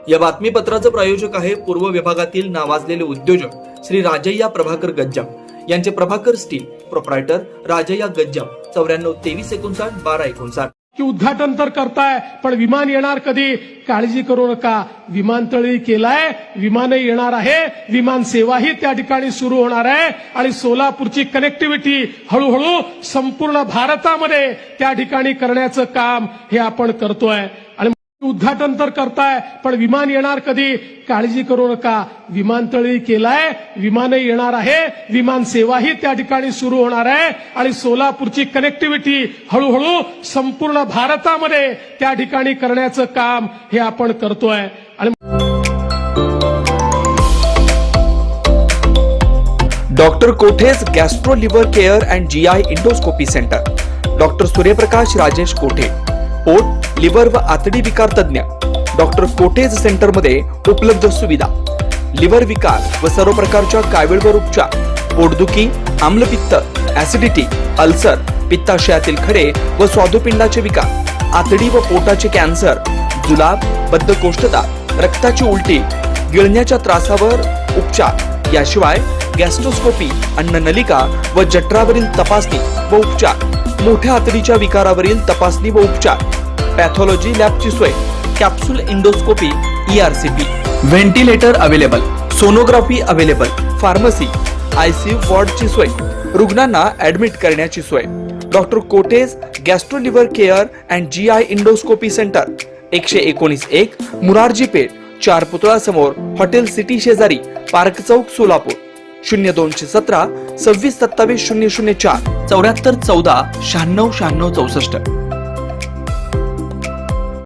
या बातमीपत्राचं प्रायोजक आहे पूर्व विभागातील नावाजलेले उद्योजक श्री राजय्या प्रभाकर गज्जाम यांचे प्रभाकर स्टील, प्रोप्रायटर राजय्या गज्जाम, 94 की उद्घाटन तर करताय, पण विमान येणार कधी? काळजी करू नका, विमानतळही केलाय, विमानही येणार आहे, विमान सेवाही त्या ठिकाणी सुरू होणार आहे आणि सोलापूरची कनेक्टिव्हिटी हळूहळू संपूर्ण भारतामध्ये त्या ठिकाणी करण्याचं काम हे आपण करतोय. आणि उद्घाटन तर करताय, पण विमान येणार कधी? काळजी करू नका, विमानतळही केलाय, विमानही येणार आहे, विमान सेवाही त्या ठिकाणी सुरू होणार आहे आणि सोलापूरची कनेक्टिव्हिटी हळूहळू संपूर्ण भारतामध्ये त्या ठिकाणी करण्याचं काम हे आपण करतोय. आणि doctor कोठेज gastro liver care and GI endoscopy centre. Doctor Suryaprakash Rajesh कोठे, पोट, लिव्हर व आतडी विकार तज्ञ. डॉक्टर कोठेज सेंटर मध्ये उपलब्ध सुविधा: लिव्हर विकार व सर्व प्रकारच्या कावीळवर उपचार, पोटदुखी, आम्लपित्त, ऍसिडिटी, अल्सर, पित्ताशयातील खडे व स्वादुपिंडाचे विकार, आतडी व पोटाचे कॅन्सर, जुलाब, बद्धकोष्ठता, रक्ताची उलटी, गिळण्याच्या त्रासावर उपचार. याशिवाय गॅस्ट्रोस्कोपी, अन्ननलिका व जठरावरील तपासणी व उपचार, मोठ्या आतडीच्या विकारावरील तपासणी व उपचार, पॅथॉलॉजी लॅबची सोय, capsule endoscopy, ERCP, ventilator available, sonography available, pharmacy, ICU वॉर्डची सोय, रुग्णांना ऍडमिट करण्याची सोय. Doctor कोठेज gastro liver care and GI endoscopy centre, 119-1 Murarji Peth, 4 पुतळा समोर, हॉटेल सिटी शेजारी, पार्क चौक, सोलापूर. 0217 26 27 004, 74 14 96 96 64.